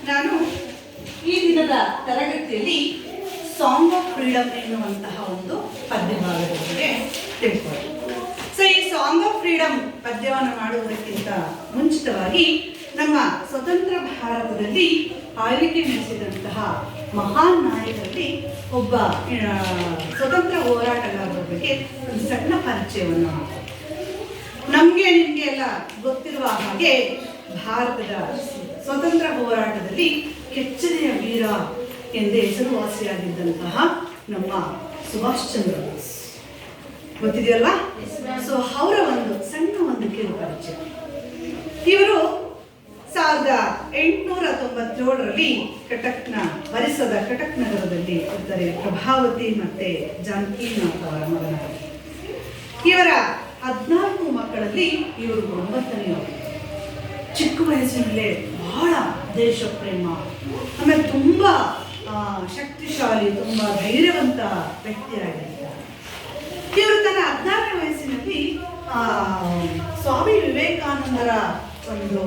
ನಾನು ಈ ದಿನದ ತರಗತಿಯಲ್ಲಿ ಸಾಂಗ್ ಆಫ್ ಫ್ರೀಡಮ್ ಎನ್ನುವಂತಹ ಒಂದು ಪದ್ಯಭಾಗದ ಬಗ್ಗೆ ತಿಳ್ಕೊಳ್ಳಿ. ಸೊ ಈ ಸಾಂಗ್ ಆಫ್ ಫ್ರೀಡಮ್ ಪದ್ಯವನ್ನು ಮಾಡುವುದಕ್ಕಿಂತ ಮುಂಚಿತವಾಗಿ ನಮ್ಮ ಸ್ವತಂತ್ರ ಭಾರತದಲ್ಲಿ ಆಳ್ವಿಕೆ ನಡೆಸಿದಂತಹ ಮಹಾನ್ ನಾಯಕರಲ್ಲಿ ಒಬ್ಬ ಸ್ವತಂತ್ರ ಹೋರಾಟಗಾರರ ಬಗ್ಗೆ ಒಂದು ಸಣ್ಣ ಪರಿಚಯವನ್ನು ಮಾಡ್ತಾರೆ. ನಮಗೆ ನಿಮಗೆ ಎಲ್ಲ ಗೊತ್ತಿರುವ ಹಾಗೆ ಭಾರತದ ಸ್ವತಂತ್ರ ಹೋರಾಟದಲ್ಲಿ ಕೆಚ್ಚನೆಯ ವೀರ ಎಂದೇ ಹೆಸರುವಾಸಿಯಾಗಿದ್ದಂತಹ ನಮ್ಮ ಸುಭಾಷ್ ಚಂದ್ರ ಬೋಸ್ ಗೊತ್ತಿದೆಯಲ್ಲ. ಸೊ ಅವರ ಒಂದು ಸಣ್ಣ ಒಂದು ಕಿರು ಪರಿಚಯ. ಇವರು 1897ರಲ್ಲಿ ಕಟಕ್ನ ಒರಿಸ್ಸಾದ ಕಟಕ್ ನಗರದಲ್ಲಿ ಇದ್ದಾರೆ. ಪ್ರಭಾವತಿ ಮತ್ತೆ ಜಾನಕಿನಾಥ್ ಅವರ ಮಗನಾಗಿ. ಇವರ 14 ಮಕ್ಕಳಲ್ಲಿ ಇವರು 9ನೇಯವರು. ಚಿಕ್ಕ ವಯಸ್ಸಿನಲ್ಲೇ ಬಹಳ ದೇಶ ಪ್ರೇಮ, ಆಮೇಲೆ ತುಂಬ ಶಕ್ತಿಶಾಲಿ, ತುಂಬ ಧೈರ್ಯವಂತ ವ್ಯಕ್ತಿಯಾಗಿರ್ತಾರೆ. ಇವರು ತನ್ನ 16ನೇ ವಯಸ್ಸಿನಲ್ಲಿ ಸ್ವಾಮಿ ವಿವೇಕಾನಂದರ ಒಂದು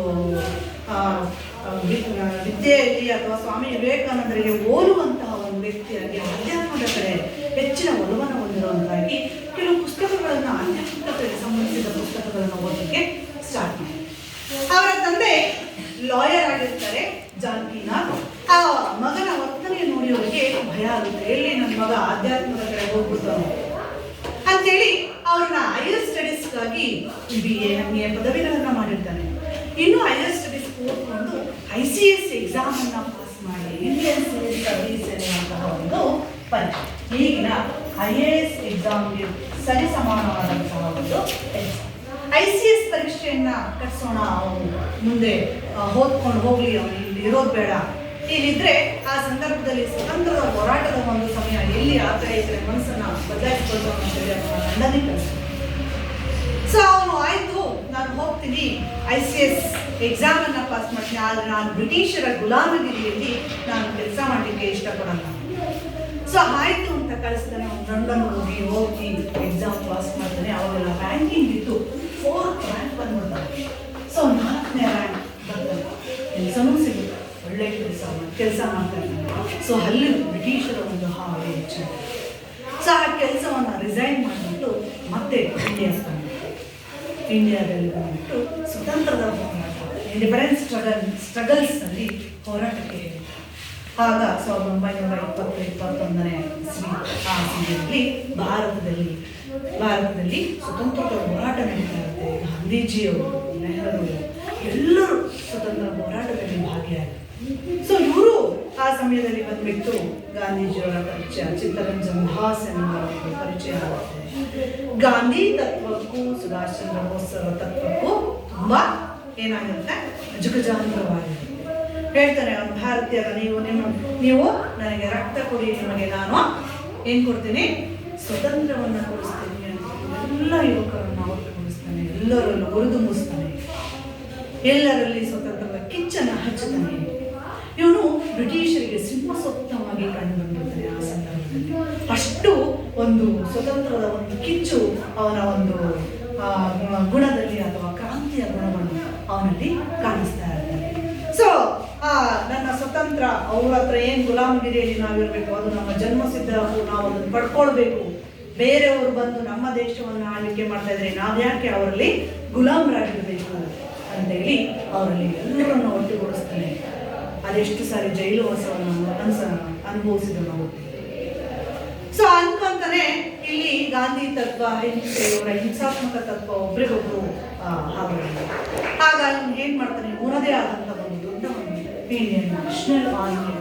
ವಿದ್ಯೆಯಲ್ಲಿ ಅಥವಾ ಸ್ವಾಮಿ ವಿವೇಕಾನಂದರಿಗೆ ಹೋಲುವಂತಹ ಒಂದು ವ್ಯಕ್ತಿಯಾಗಿ ಆಧ್ಯಾತ್ಮದ ಕಡೆ ಹೆಚ್ಚಿನ ಒಲವನ್ನು ಹೊಂದಿರುವಂತಾಗಿ ಕೆಲವು ಪುಸ್ತಕಗಳನ್ನು, ಆಧ್ಯಾತ್ಮಿಕತೆಗೆ ಸಂಬಂಧಿಸಿದ ಪುಸ್ತಕಗಳನ್ನು ಓದಲಿಕ್ಕೆ ಸ್ಟಾರ್ಟ್ ಮಾಡಿ. ಅವರ ತಂದೆ ಲಾಯರ್ ಆಗಿರ್ತಾರೆ ಜಾನಕಿನಾಥ್. ಆ ಮಗನ ವರ್ತನೆ ನೋಡಿ ಅವರಿಗೆ ಭಯ ಆಗುತ್ತೆ. ಎಲ್ಲಿ ನನ್ನ ಮಗ ಆಧ್ಯಾತ್ಮದ ಕಡೆ ಹೋಗ್ಬಿಡ್ತಾನೆ ಅಂತೇಳಿ ಅವ್ರನ್ನ ಹೈಯರ್ ಸ್ಟಡೀಸ್ಗಾಗಿ BA MA ಪದವಿಗಳನ್ನ ಮಾಡಿರ್ತಾನೆ. ಇನ್ನು ಹೈಯರ್ ಸ್ಟಡೀಸ್ ಓದ್ಕೊಂಡು ICS ಎಕ್ಸಾಮ್ ಅನ್ನ ಪಾಸ್ ಮಾಡಿ ಇಂಡಿಯನ್ ಸಿವಿಲ್ ಸರ್ವಿಸ್ ಎನ್ನುವಂತಹ ಒಂದು ಪರೀಕ್ಷೆ, ಈಗಿನ IAS ಎಕ್ಸಾಮ್ಗೆ ಸರಿ ಸಮಾನವಾದಂತಹ ಒಂದು ಎಕ್ಸಾಮ್. ICS ಪರೀಕ್ಷೆಯನ್ನ ಕಟ್ಸೋಣ, ಅವನು ಮುಂದೆ ಓದ್ಕೊಂಡು ಹೋಗ್ಲಿ, ಅವನು ಇಲ್ಲಿ ಇರೋದು ಬೇಡ, ಇಲ್ಲಿದ್ರೆ ಆ ಸಂದರ್ಭದಲ್ಲಿ ಸ್ವತಂತ್ರದ ಹೋರಾಟದ ಒಂದು ಸಮಯ, ಎಲ್ಲಿ ಆ ಕಡೆ ಈ ಕಡೆ ಮನಸ್ಸನ್ನ ಬದಲಾಯಿಸ್ಕೊಳ್ತಾನೆ ಅಂತೇಳಿ ಅವನ ಲಂಡನ್ಗೆ ಕಳಿಸ್ತಾನೆ. ಸೊ ಅವನು ಆಯ್ತು, ನಾನು ಹೋಗ್ತೀನಿ, ICS ಎಕ್ಸಾಮ್ ಅನ್ನ ಪಾಸ್ ಮಾಡ್ತೀನಿ, ಆದ್ರೆ ನಾನು ಬ್ರಿಟಿಷರ ಗುಲಾಮಗಿರಿಯಲ್ಲಿ ನಾನು ಕೆಲಸ ಮಾಡಲಿಕ್ಕೆ ಇಷ್ಟಪಡಲ್ಲ. ಸೊ ಆಯ್ತು ಅಂತ ಕಳಿಸ್ತಾನೆ. ಅವ್ನು ಲಂಡನ್ ಹೋಗಿ ಎಕ್ಸಾಮ್ ಪಾಸ್ ಮಾಡ್ತಾನೆ. ಅವಾಗೆಲ್ಲ ರ್ಯಾಂಕಿಂಗ್ ಇತ್ತು, 4th ರ್ಯಾಂಕ್ ಬಂದ್ಬಿಡ್ತಾನೆ. ಸೊ 4ನೇ ರ್ಯಾಂಕ್ ಬರ್ತಾನೆ. ಕೆಲಸನೂ ಸಿಗುತ್ತೆ, ಒಳ್ಳೆ ಕೆಲಸ ಮಾಡ್ತಾನೆ. ಸೊ ಅಲ್ಲಿ ಬ್ರಿಟಿಷರ ಒಂದು ಹಾವಳಿ ಹೆಚ್ಚಾಗಿದೆ. ಸೊ ಆ ಕೆಲಸವನ್ನು ರಿಸೈನ್ ಮಾಡಿಬಿಟ್ಟು ಮತ್ತೆ ಇಂಡಿಯಾದಲ್ಲಿ ಬಂದ್ಬಿಟ್ಟು ಸ್ವತಂತ್ರದ ಹೋರಾಟ, ಇಂಡಿಪೆಂಡೆನ್ಸ್ ಸ್ಟ್ರಗಲ್ಸ್ನಲ್ಲಿ ಹೋರಾಟಕ್ಕೆ ಹೇಳಿದ್ದಾರೆ. ಆಗ 1920-21ನೇ ಆ ಸಮಯದಲ್ಲಿ ಭಾರತದಲ್ಲಿ ಸ್ವತಂತ್ರದ ಹೋರಾಟ ನಡೀತಾ ಇರುತ್ತೆ. ಗಾಂಧೀಜಿಯವರು, ನೆಹರು ಎಲ್ಲರೂ ಸ್ವತಂತ್ರ ಹೋರಾಟದಲ್ಲಿ ಭಾಗಿಯಾಗಿದ್ದಾರೆ. ಸೊ ಇವರು ಆ ಸಮಯದಲ್ಲಿ ಬಂದ್ಬಿಟ್ಟು ಗಾಂಧೀಜಿಯವರ ಪರಿಚಯ, ಚಿತ್ತರಂಜನ್ ದಾಸ್ ಎನ್ನುವ ಪರಿಚಯ ಆಗುತ್ತೆ. ಗಾಂಧಿ ತತ್ವಕ್ಕೂ ಸುಭಾಷ್ ಚಂದ್ರ ಬೋಸ್ ಅವರ ತತ್ವಕ್ಕೂ ತುಂಬಾ ಏನಾಗುತ್ತೆ, ಅಜಗಜಾಂತರವಾಗಿದೆ. ಹೇಳ್ತಾರೆ, ಅವ್ನು ಭಾರತೀಯರ, ನೀವು ನನಗೆ ರಕ್ತ ಕೊಡಿ, ನಿಮಗೆ ನಾನು ಏನ್ ಕೊಡ್ತೀನಿ, ಸ್ವತಂತ್ರವನ್ನ ಕೊಡಿಸ್ತೀನಿ ಅಂತ ಎಲ್ಲ ಯುವಕರನ್ನು ಅವತ್ತು ಕೊಡಿಸ್ತಾನೆ. ಎಲ್ಲರನ್ನು ಉರಿದು ಮುಗಿಸ್ತಾನೆ, ಎಲ್ಲರಲ್ಲಿ ಸ್ವತಂತ್ರದ ಕಿಚ್ಚನ್ನು ಹಚ್ಚುತ್ತಾನೆ. ಇವನು ಬ್ರಿಟಿಷರಿಗೆ ಸಿಂಹಸ್ವಪ್ನವಾಗಿ ಕಂಡುಬಂದಿರ್ತಾನೆ. ಆ ಸಂದರ್ಭದಲ್ಲಿ ಅಷ್ಟು ಒಂದು ಸ್ವತಂತ್ರದ ಒಂದು ಕಿಚ್ಚು ಅವನ ಒಂದು ಗುಣದಲ್ಲಿ ಅಥವಾ ಕ್ರಾಂತಿಯ ಗುಣವನ್ನು ಅವನಲ್ಲಿ ಕಾಣಿಸ್ತಾ ಇರ್ತಾನೆ. ಸೊ ನನ್ನ ಸ್ವತಂತ್ರ, ಅವ್ರ ಹತ್ರ ಏನು ಗುಲಾಮಗಿರಿಯಲ್ಲಿ ನಾವಿರಬೇಕು, ಅದು ನಮ್ಮ ಜನ್ಮಸಿದ್ಧ, ನಾವು ಅದನ್ನು ಪಡ್ಕೊಳ್ಬೇಕು. ಬೇರೆಯವರು ಬಂದು ನಮ್ಮ ದೇಶವನ್ನು ಆಳ್ವಿಕೆ ಮಾಡ್ತಾ ಇದ್ರೆ ನಾವು ಯಾಕೆ ಅವರಲ್ಲಿ ಗುಲಾಮರಾಗಿರಬೇಕು ಅಂತೇಳಿ ಅವರಲ್ಲಿ ಎಲ್ಲರನ್ನು ಒಟ್ಟುಗೂಡಿಸ್ತಾನೆ. ಅದೆಷ್ಟು ಸಾರಿ ಜೈಲು ವಾಸವನ್ನು ಅನುಭವಿಸಿದ ನಾವು. ಸೊ ಅನ್ಕೊಂತಾನೆ, ಇಲ್ಲಿ ಗಾಂಧಿ ತತ್ವ, ಇವರ ಹಿಂಸಾತ್ಮಕ ತತ್ವ ಒಬ್ರಿಗೊಬ್ರು ಹಾಗಾಗಿ ಆಗ ಏನ್ ಮಾಡ್ತಾನೆ, ಊರದೇ ಆದಂತ ಒಂದು ದೊಡ್ಡ ಒಂದು ಇಂಡಿಯನ್ ನ್ಯಾಷನಲ್ ಆರ್ಮಿ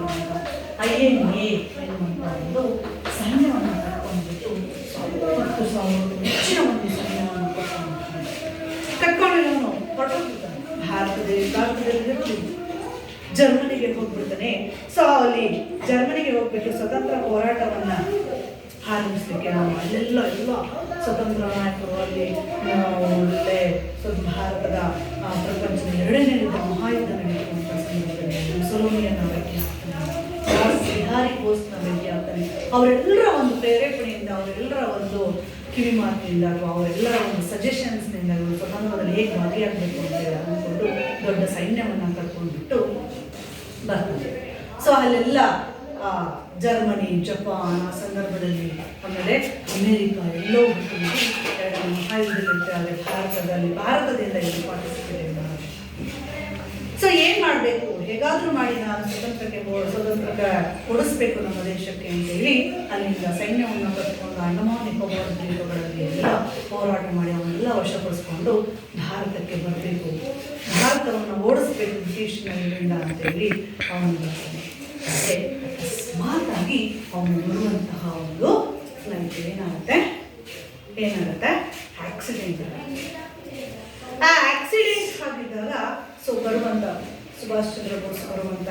INA ಎನ್ನುವಂಥ ಒಂದು ಸೈನ್ಯವನ್ನು ಕಟ್ಕೊಂಡ್ಬಿಟ್ಟು 20,000 ಹೆಚ್ಚಿನ ಒಂದು ಸೈನ್ಯವನ್ನು ಕಟ್ಕೊಂಡು ಅವನು ಹೊರಟೋಗ್ಬಿಡ್ತಾನೆ. ಭಾರತದಲ್ಲಿ ಜರ್ಮನಿಗೆ ಹೋಗ್ಬಿಡ್ತಾನೆ. ಸೊ ಅಲ್ಲಿ ಜರ್ಮನಿಗೆ ಹೋಗ್ಬಿಟ್ಟು ಸ್ವತಂತ್ರ ಹೋರಾಟವನ್ನ ಆರಂಭಿಸ್ಲಿಕ್ಕೆ ನಾವು ಅಲ್ಲೆಲ್ಲ ಸ್ವತಂತ್ರ ನಾಯಕರು ಅಲ್ಲಿ ಭಾರತದ ಪ್ರಪಂಚದ 2ನೇ ಯುದ್ಧ, ಮಹಾಯುದ್ಧ ನಡೆಯುವಂಥ ಸಂದರ್ಭದಲ್ಲಿ ಮುಸೋಲಿನಿಯನ್ನ ಭೇಟಿ ಆಗ್ತಾನೆ, ಬಿಹಾರಿ ಬೋಸ್ನ ಭೇಟಿ ಆಗ್ತಾನೆ. ಅವರೆಲ್ಲರ ಒಂದು ಪ್ರೇರೇಪಣೆಯಿಂದ, ಅವರೆಲ್ಲರ ಒಂದು ಕಿವಿ ಮಾತಿನಿಂದ ಅಥವಾ ಅವರೆಲ್ಲರ ಒಂದು ಸಜೆಷನ್ಸ್ನಿಂದ ಸ್ವತಂತ್ರದಲ್ಲಿ ಹೇಗೆ ಭಾಗಿಯಾಗಬೇಕು ಅಂತ ಅಂದ್ಕೊಂಡು ದೊಡ್ಡ ಸೈನ್ಯವನ್ನು ಕರ್ಕೊಂಡ್ಬಿಟ್ಟು ಬರ್ತಾರೆ. ಸೊ ಅಲ್ಲೆಲ್ಲ ಜರ್ಮನಿ, ಜಪಾನ್ ಆ ಸಂದರ್ಭದಲ್ಲಿ, ಆಮೇಲೆ ಅಮೇರಿಕ ಎಲ್ಲೋ ಎರಡು ಮಹಾಯುದ್ಧಗಳಿರ್ತಾರೆ ಭಾರತದಿಂದ ಇಲ್ಲಿ ಪಾರ್ಟಿಸಿಪೇಟ್ ಮಾಡಿ. ಸೊ ಏನು ಮಾಡಬೇಕು, ಹೇಗಾದರೂ ಮಾಡಿ ನಾನು ಸ್ವತಂತ್ರ ಕೊಡಿಸ್ಬೇಕು ನಮ್ಮ ದೇಶಕ್ಕೆ ಅಂತೇಳಿ ಅಲ್ಲಿಂದ ಸೈನ್ಯವನ್ನು ಕಟ್ಕೊಂಡು ಅಂಡಮಾನ್ ನಿಕೋಬಾರ್ ದ್ವೀಪಗಳಲ್ಲಿ ಎಲ್ಲ ಹೋರಾಟ ಮಾಡಿ ಅವನ್ನೆಲ್ಲ ವಶಪಡಿಸ್ಕೊಂಡು ಭಾರತಕ್ಕೆ ಬರಬೇಕು, ಭಾರತವನ್ನು ಓಡಿಸ್ಬೇಕು ಬ್ರಿಟಿಷ್ನಿಂದ ಅಂತೇಳಿ ಅವನು ಬರ್ತಾನೆ. ಆದರೆ ಅಕಸ್ಮಾತಾಗಿ ಅವನು ಬರುವಂತಹ ಒಂದು ಫ್ಲೈಟ್ ಏನಾಗುತ್ತೆ ಆಕ್ಸಿಡೆಂಟ್. ಆ ಆಕ್ಸಿಡೆಂಟ್ ಆಗಿದ್ದಾಗ ಸೊ ಬರುವಂಥ ಸುಭಾಷ್ ಚಂದ್ರ ಬೋಸ್ ಬರುವಂಥ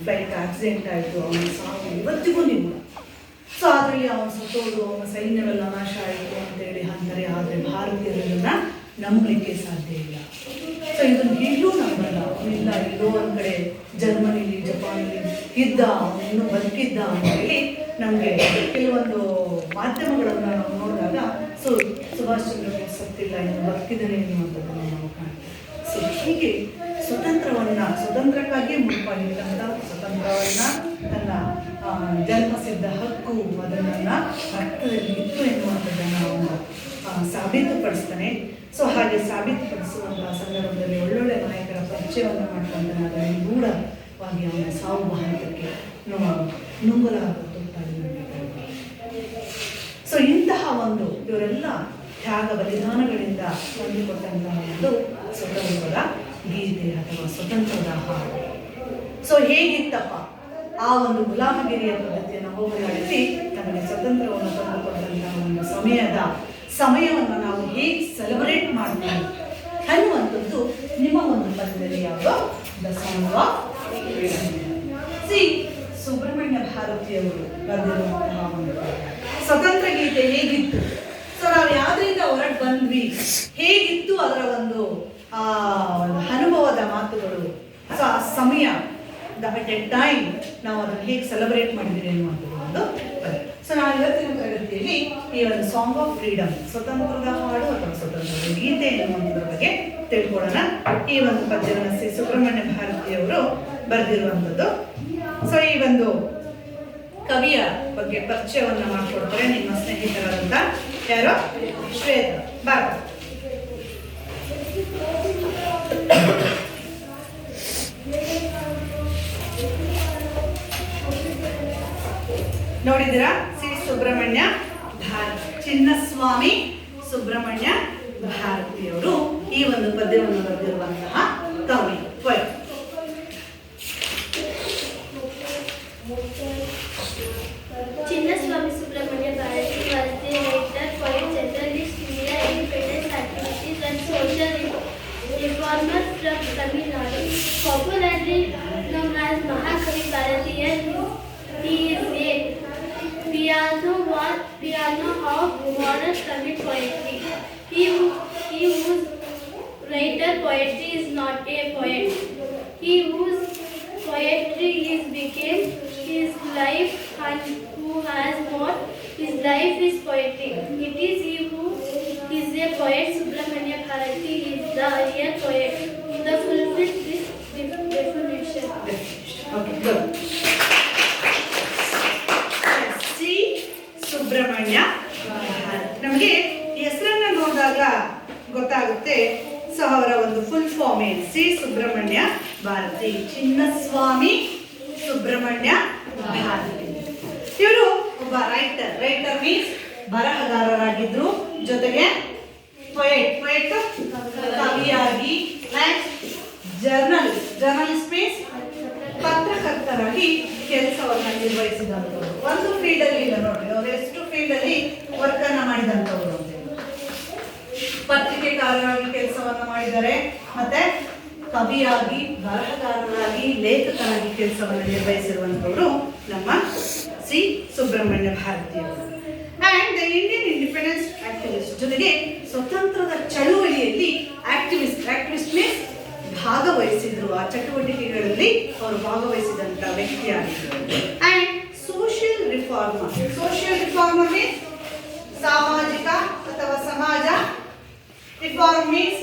ಫ್ಲೈಟ್ ಆಕ್ಸಿಡೆಂಟ್ ಆಯಿತು. ಅವನ ಸಾವು ಇವತ್ತಿಗೂ ನೀವು. ಸೊ ಅದರಲ್ಲಿ ಅವನು ಸತ್ತೋದು, ಅವನ ಸೈನ್ಯವೆಲ್ಲ ನಾಶ ಆಯಿತು ಅಂತೇಳಿ ಅಂತಾರೆ. ಆದರೆ ಭಾರತೀಯರನ್ನ ನಂಬಲಿಕ್ಕೆ ಸಾಧ್ಯ ಇಲ್ಲ. ಸೊ ಇದನ್ನು ಈಗಲೂ ನಂಬಲ್ಲ. ಅವನಿಲ್ಲ ಎಲ್ಲೋ ಒಂದು ಕಡೆ ಜರ್ಮನಿಲಿ ಜಪಾನಲ್ಲಿ ಇದ್ದ, ಅವನು ಬದುಕಿದ್ದ ಅಂತೇಳಿ ನಮಗೆ ಕೆಲವೊಂದು ಮಾಧ್ಯಮಗಳನ್ನು ನಾವು ನೋಡಿದಾಗ ಸೊ ಸುಭಾಷ್ ಚಂದ್ರ ಬೋಸ್ ಸತ್ತಿಲ್ಲ, ಇನ್ನು ಬದುಕಿದ್ದಾನೆ ಎನ್ನುವಂಥದ್ದನ್ನು ನಾವು ಕಾಣ್ತೀವಿ. ಸೊ ಹೀಗೆ ಸ್ವತಂತ್ರಕ್ಕಾಗಿಯೇ ಮುಡುಪಾಗಿರ್ತಕ್ಕಂಥ ಸ್ವತಂತ್ರವನ್ನು ತನ್ನ ಜನ್ಮಸಿದ್ಧ ಹಕ್ಕು ಅದನ್ನು ರಕ್ತದಲ್ಲಿ ಇತ್ತು ಎನ್ನುವಂಥದ್ದನ್ನು ಅವನು ಸಾಬೀತುಪಡಿಸ್ತಾನೆ. ಸೊ ಹಾಗೆ ಸಾಬೀತುಪಡಿಸುವಂತಹ ಸಂದರ್ಭದಲ್ಲಿ ಒಳ್ಳೊಳ್ಳೆ ನಾಯಕರ ಪರಿಚಯವನ್ನು ಮಾಡ್ಕೊಂತಾನೆ. ಅದರಲ್ಲಿ ಗೂಢವಾಗಿ ಅವನ ಸಾವು ಭಾರತಕ್ಕೆ ನುಂಗಲಾಗುತ್ತಾಗಿ. ಸೊ ಇಂತಹ ಒಂದು ಇವರೆಲ್ಲ ತ್ಯಾಗ ಬಲಿದಾನಗಳಿಂದ ಹೊಂದಿಕೊಟ್ಟಂತಹ ಒಂದು ಸ್ವತಂತ್ರದ ಗೀತೆ ಅಥವಾ ಸ್ವತಂತ್ರದ ಹಾಡು. ಸೊ ಹೇಗಿತ್ತಪ್ಪ ಆ ಒಂದು ಗುಲಾಮಗಿರಿಯ ಪದ್ಧತಿಯನ್ನು ಹೋಗಲಾಡಿಸಿ ನಮಗೆ ಸ್ವತಂತ್ರವನ್ನು ತಂದುಕೊಟ್ಟಂತಹ ಒಂದು ಸಮಯವನ್ನು ನಾವು ಹೇಗೆ ಸೆಲೆಬ್ರೇಟ್ ಮಾಡ್ತೀವಿ ಅನ್ನುವಂಥದ್ದು ನಿಮ್ಮ ಒಂದು ಪದ್ಯದಲ್ಲಿ ಯಾವುದೋ the song of C Subramanya ಭಾರತಿಯವರು ಬರೆದಿರುವಂತಹ ಒಂದು ಸ್ವತಂತ್ರ ಗೀತೆ ಹೇಗಿತ್ತು. ಸೊ ನಾವು ಯಾವುದರಿಂದ ಹೊರಗೆ ಬಂದ್ವಿ, ಹೇಗಿತ್ತು ಅದರ ಒಂದು ಅನುಭವದ ಮಾತುಗಳು. ಸೊ ಆ ಸಮಯ ಅಟ್ ಎ ಟೈಮ್ ನಾವು ಅದನ್ನು ಹೇಗೆ ಸೆಲೆಬ್ರೇಟ್ ಮಾಡಿದ್ದೀರಿ ಅನ್ನುವಂಥದ್ದು ಒಂದು ಪದ್ಯ. ಸೊ ನಾವು ಇವತ್ತಿನ ತರಗತಿಯಲ್ಲಿ ಈ ಒಂದು ಸಾಂಗ್ ಆಫ್ ಫ್ರೀಡಮ್, ಸ್ವತಂತ್ರದ ಹಾಡು ಅಥವಾ ಸ್ವತಂತ್ರದ ಗೀತೆ ಎನ್ನುವಂಥದ್ರ ಬಗ್ಗೆ ತಿಳ್ಕೊಳ್ಳೋಣ. ಈ ಒಂದು ಪದ್ಯವನ್ನು ಶ್ರೀ ಸುಬ್ರಹ್ಮಣ್ಯ ಭಾರತಿಯವರು ಬರೆದಿರುವಂಥದ್ದು. ಸೊ ಈ ಒಂದು ಕವಿಯ ಬಗ್ಗೆ ಪರಿಚಯವನ್ನು ಮಾಡಿಕೊಡ್ತಾರೆ ನಿಮ್ಮ ಸ್ನೇಹಿತರಾದಂಥ ಯಾರೋ ಶ್ವೇತಾ ಭಾರತ. ನೋಡಿದಿರಾ, ಶ್ರೀ ಸುಬ್ರಹ್ಮಣ್ಯ ಭಾರತಿ, ಚಿನ್ನಸ್ವಾಮಿ ಸುಬ್ರಹ್ಮಣ್ಯ ಭಾರತಿಯವರು ಈ ಒಂದು ಪದ್ಯವನ್ನು ಬರೆದಿರುವಂತಹ ಕವಿ. Chinnaswamy Subramania Bharati was the writer, poet, journalist, media independence activist and social reformer from Tamil Nadu. Popularly known as Mahakavi Bharati, he is a piano of modern Tamil poetry. He whose writer poetry is not a poet. He whose poetry is became his life and who has not his life is poetic. It is he who is a poet. Subramania Bharati is the real poet. The fulfilled this definition. Okay, good. Shri Subrahmanya Bharati. ನಮಗೆ ಹೆಸರನ್ನ ನೋಡಿದಾಗ ಗೊತ್ತಾಗುತ್ತೆ. So ಅವರ ಒಂದು full form ಏನು? ಶ್ರೀ ಸುಬ್ರಹ್ಮಣ್ಯ ಭಾರತಿ, ಚಿನ್ನಸ್ವಾಮಿ ಸುಬ್ರಹ್ಮಣ್ಯ ಭಾರತಿ. ಇವರು ಒಬ್ಬ writer means ಬರಹಗಾರರಾಗಿದ್ರು, ಜೊತೆಗೆ ಪೊಯೆಟ್ ಕವಿಯಾಗಿ, ಜರ್ನಲಿಸ್ಟ್ ಮೀನ್ಸ್ ಪತ್ರಕರ್ತರಾಗಿ ಕೆಲಸವನ್ನು ನಿರ್ವಹಿಸಿದಂಥವ್ರು. ಒಂದು ಫೀಲ್ಡಲ್ಲಿ ಇಲ್ಲ ನೋಡ್ರಿ, ಅವರು ಎಷ್ಟು ಫೀಲ್ಡಲ್ಲಿ ವರ್ಕ್ ಅನ್ನ ಮಾಡಿದಂಥವ್ರು ಅಂತ. ಪತ್ರಿಕೆಕಾರರಾಗಿ ಕೆಲಸವನ್ನ ಮಾಡಿದ್ದಾರೆ, ಮತ್ತೆ ಕವಿಯಾಗಿ, ಬರಹಗಾರರಾಗಿ, ಲೇಖಕರಾಗಿ ಕೆಲಸವನ್ನು ನಿರ್ವಹಿಸಿರುವಂಥವರು ನಮ್ಮ ಶ್ರೀ ಸುಬ್ರಹ್ಮಣ್ಯ ಭಾರತಿಯವರು. And the Indian independence activist, ಜೊತೆಗೆ ಸ್ವತಂತ್ರದ ಚಳುವಳಿಯಲ್ಲಿ ಆಕ್ಟಿವಿಸ್ಟ್ ಮೀನ್ಸ್ ಭಾಗವಹಿಸಿದ್ರು. ಆ ಚಟುವಟಿಕೆಗಳಲ್ಲಿ ಅವರು ಭಾಗವಹಿಸಿದಂಥ ವ್ಯಕ್ತಿಯಾಗಿದ್ದರು. ಆ್ಯಂಡ್ ಸೋಷಿಯಲ್ ರಿಫಾರ್ಮರ್ ಮೀನ್ಸ್ ಸಾಮಾಜಿಕ ಅಥವಾ ಸಮಾಜ, ರಿಫಾರ್ಮ್ ಮೀನ್ಸ್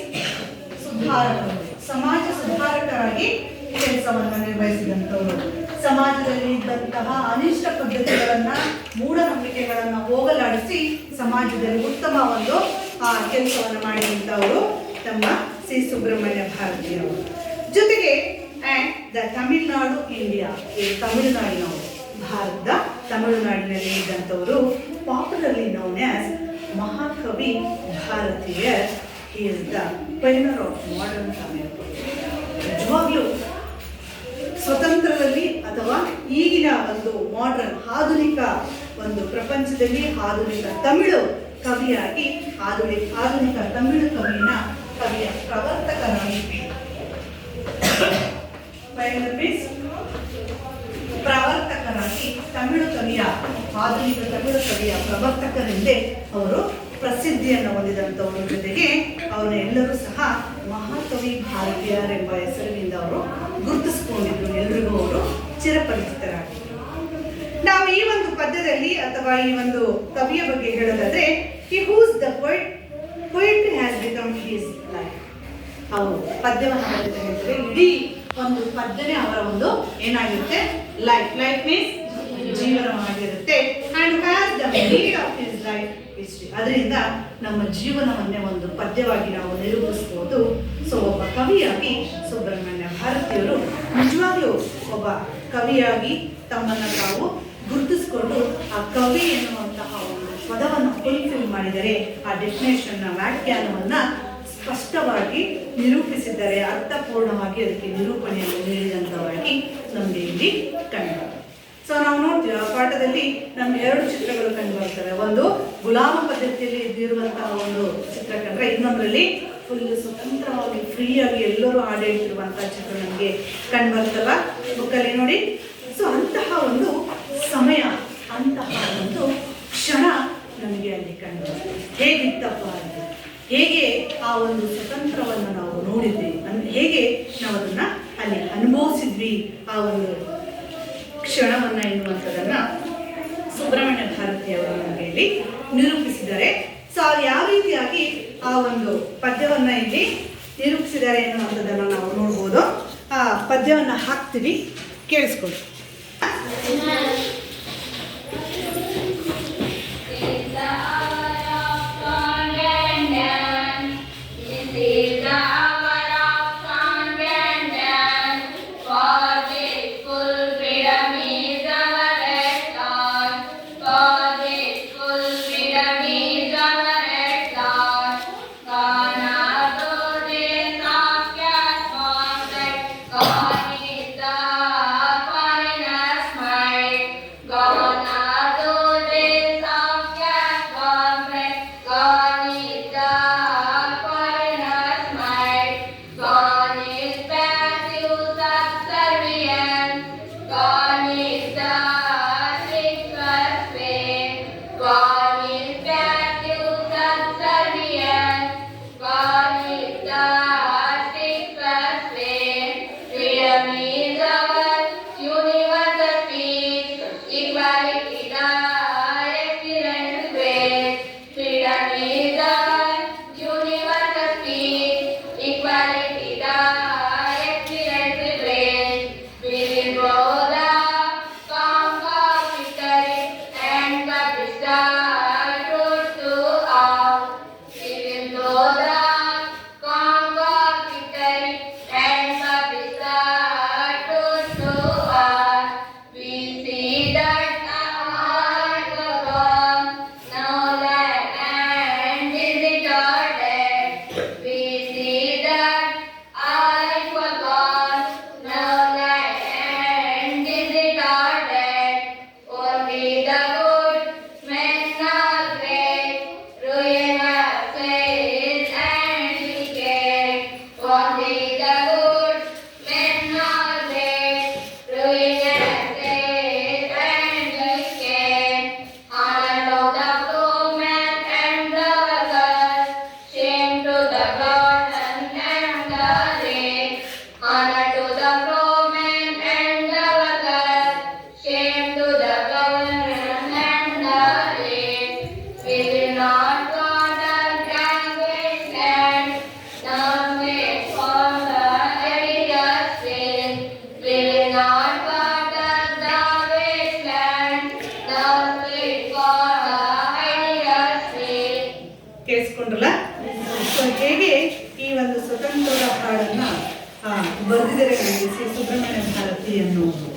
ಸುಧಾರಣೆ, ಸಮಾಜ ಸುಧಾರಕರಾಗಿ ಕೆಲಸವನ್ನು ನಿರ್ವಹಿಸಿದಂಥವರು. ಸಮಾಜದಲ್ಲಿ ಇದ್ದಂತಹ ಅನಿಷ್ಟ ಪದ್ಧತಿಗಳನ್ನ, ಮೂಢನಂಬಿಕೆಗಳನ್ನ ಹೋಗಲಾಡಿಸಿ ಸಮಾಜದಲ್ಲಿ ಉತ್ತಮ ಒಂದು ಕೆಲಸವನ್ನು ಮಾಡಿದಂಥವರು ನಮ್ಮ ಸಿ ಸುಬ್ರಹ್ಮಣ್ಯ ಭಾರತಿಯವರು. ಜೊತೆಗೆ ದ ತಮಿಳುನಾಡು ಇಂಡಿಯಾ, ಈ ತಮಿಳುನಾಡಿನವರು, ಭಾರತದ ತಮಿಳುನಾಡಿನಲ್ಲಿ ಇದ್ದಂಥವರು popularly known as Mahakavi Bharathiyar. He is the pioneer of modern Tamil. ನಿಜವಾಗ್ಲೂ ಸ್ವತಂತ್ರದಲ್ಲಿ ಅಥವಾ ಈಗಿನ ಒಂದು ಮಾಡರ್ನ್ ಆಧುನಿಕ ಒಂದು ಪ್ರಪಂಚದಲ್ಲಿ ಆಧುನಿಕ ತಮಿಳು ಕವಿಯಾಗಿ, ಆಧುನಿಕ ತಮಿಳು ಕವಿಯ ಪ್ರವರ್ತಕರಾಗಿ, ಪ್ರವರ್ತಕರಾಗಿ ಆಧುನಿಕ ತಮಿಳು ಕವಿಯ ಪ್ರವರ್ತಕರೆಂದೇ ಅವರು ಪ್ರಸಿದ್ಧಿಯನ್ನು ಹೊಂದಿದಂಥವ್ರ ಜೊತೆಗೆ ಅವರ ಎಲ್ಲರೂ ಸಹ ಮಹಾಕವಿ ಭಾರತೀಯರೆಂಬ ಹೆಸರಿನಿಂದ ಅವರು ಗುರುತಿಸಿಕೊಂಡಿದ್ರು. ಎಲ್ರಿಗೂ ಅವರು ಚಿರಪರಿಚಿತರಾಗಿದ್ದರು. ನಾವು ಈ ಒಂದು ಪದ್ಯದಲ್ಲಿ ಅಥವಾ ಈ ಒಂದು ಕವಿಯ ಬಗ್ಗೆ ಹೇಳೋದಾದ್ರೆ, he whose the poet has become his life. ಅವರು ಪದ್ಯವನ್ನು ಹೇಳ್ತಾರೆ, ಇಡೀ ಒಂದು ಪದ್ಯನೇ ಅವರ ಒಂದು ಏನಾಗಿರುತ್ತೆ, ಲೈಫ್ ಮೀನ್ಸ್ ಜೀವನವಾಗಿರುತ್ತೆ. And has the lead of his life history. ಅದರಿಂದ ನಮ್ಮ ಜೀವನವನ್ನೇ ಒಂದು ಪದ್ಯವಾಗಿ ನಾವು ನಿರೂಪಿಸಬಹುದು. ಸೊ ಒಬ್ಬ ಕವಿಯಾಗಿ ಸುಬ್ರಹ್ಮಣ್ಯ ಭಾರತಿಯವರು ನಿಜವಾಗ್ಲೂ ಒಬ್ಬ ಕವಿಯಾಗಿ ತಮ್ಮನ್ನು ತಾವು ಗುರುತಿಸಿಕೊಂಡು ಆ ಕವಿ ಎನ್ನುವಂತಹ ಒಂದು ಪದವನ್ನು ಫುಲ್ಫಿಲ್ ಮಾಡಿದರೆ, ಆ ಡೆಫಿನೇಷನ್ನ ವ್ಯಾಖ್ಯಾನವನ್ನು ಸ್ಪಷ್ಟವಾಗಿ ನಿರೂಪಿಸಿದ್ದಾರೆ, ಅರ್ಥಪೂರ್ಣವಾಗಿ ಅದಕ್ಕೆ ನಿರೂಪಣೆಯನ್ನು ನೀಡಿದಂಥವಾಗಿ ನಮಗೆ ಇಲ್ಲಿ ಕಂಡು. ಸೊ ನಾವು ನೋಡ್ತೀವಿ ಆ ಪಾಠದಲ್ಲಿ ನಮ್ಗೆ 2 ಚಿತ್ರಗಳು ಕಂಡು ಬರ್ತವೆ. ಒಂದು ಗುಲಾಮ ಪದ್ಧತಿಯಲ್ಲಿ ಇದ್ದಿರುವಂತಹ ಒಂದು ಚಿತ್ರ ಕಂಡ್ರೆ, ಇನ್ನೊಂದರಲ್ಲಿ ಫುಲ್ ಸ್ವತಂತ್ರವಾಗಿ ಫ್ರೀಯಾಗಿ ಎಲ್ಲರೂ ಆಡಳಿತಿರುವಂತಹ ಚಿತ್ರ ನಮಗೆ ಕಂಡು ಬರ್ತಲ್ಲ ಬುಕ್ಕಲ್ಲಿ ನೋಡಿ. ಸೊ ಅಂತಹ ಒಂದು ಸಮಯ, ಅಂತಹ ಒಂದು ಕ್ಷಣ ನಮಗೆ ಅಲ್ಲಿ ಕಂಡು ಬರ್ತದೆ. ಹೇಗಿತ್ತಪ್ಪ ಅಂದರೆ, ಹೇಗೆ ಆ ಒಂದು ಸ್ವತಂತ್ರವನ್ನು ನಾವು ನೋಡಿದ್ವಿ, ಹೇಗೆ ನಾವು ಅದನ್ನು ಅಲ್ಲಿ ಅನುಭವಿಸಿದ್ವಿ, ಆ ಒಂದು ಕ್ಷಣವನ್ನು ಎನ್ನುವಂಥದ್ದನ್ನ ಸುಬ್ರಹ್ಮಣ್ಯ ಭಾರತಿಯವರು ನಮಗೆ ಇಲ್ಲಿ ನಿರೂಪಿಸಿದ್ದಾರೆ. ಸೊ ಅವ್ರು ಯಾವ ರೀತಿಯಾಗಿ ಆ ಒಂದು ಪದ್ಯವನ್ನು ಇಲ್ಲಿ ನಿರೂಪಿಸಿದ್ದಾರೆ ಎನ್ನುವಂಥದ್ದನ್ನು ನಾವು ನೋಡ್ಬೋದು. ಆ ಪದ್ಯವನ್ನು ಹಾಕ್ತೀವಿ, ಕೇಳಿಸ್ಕೊಳ್ಳಿ. not want a grand wasteland, none may for the ಬರೆದಿದ್ದಾರೆ ನನಗೆ ಶ್ರೀ ಸುಬ್ರಹ್ಮಣ್ಯ ಭಾರತಿ ಅನ್ನೋದು.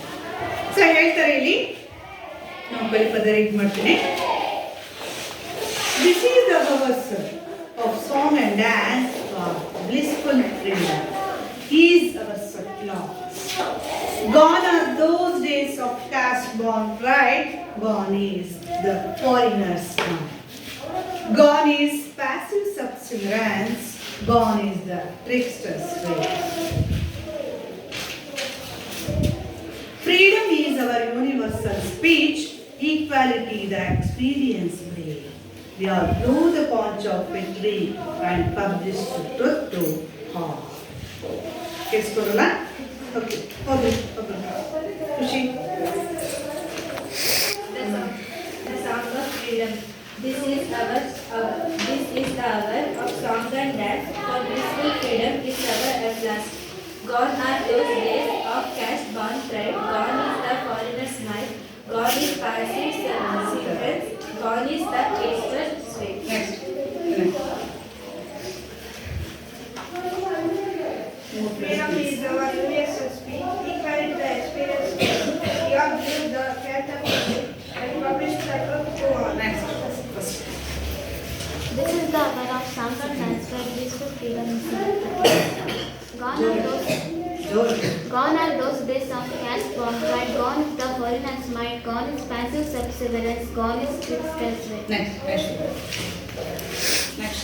ಸೊ ಹೇಳ್ತಾರೆ ಇಲ್ಲಿ, ನಾವು ಬರೀ ಪದ ರೀಡ್ ಮಾಡ್ತೀನಿ. This is the hours of song and dance for blissful freedom. Is our surplus. Gone are those days of caste-born pride. Gone is the foreigner's mind. Gone is passive subservience. Gone is the trickster's way. Freedom is our universal speech. Equality the experience brave. We all blew the conch of victory and published the truth to all. ಕೇಳಿಸ್ಕೊಡಲ್ಲ? Okay, ಹೋಗಿ ಖುಷಿ. The song of freedom. This is the hour of song and dance. For blissful freedom is our at last. Gone are those days of caste-born pride. Gone is the foreigner's might. Gone is passive self-defense. Gone is the trickster's way. Next. Freedom is our universal speech. Equality the experience. We all give the character and publish the truth to all. Next. First. This is the hour of sound and dance where blissful freedom is Gone are those days of caste-born pride. Gone is the foreigner's might. Gone is passive subservience. Gone is trickster's way. Next. Next.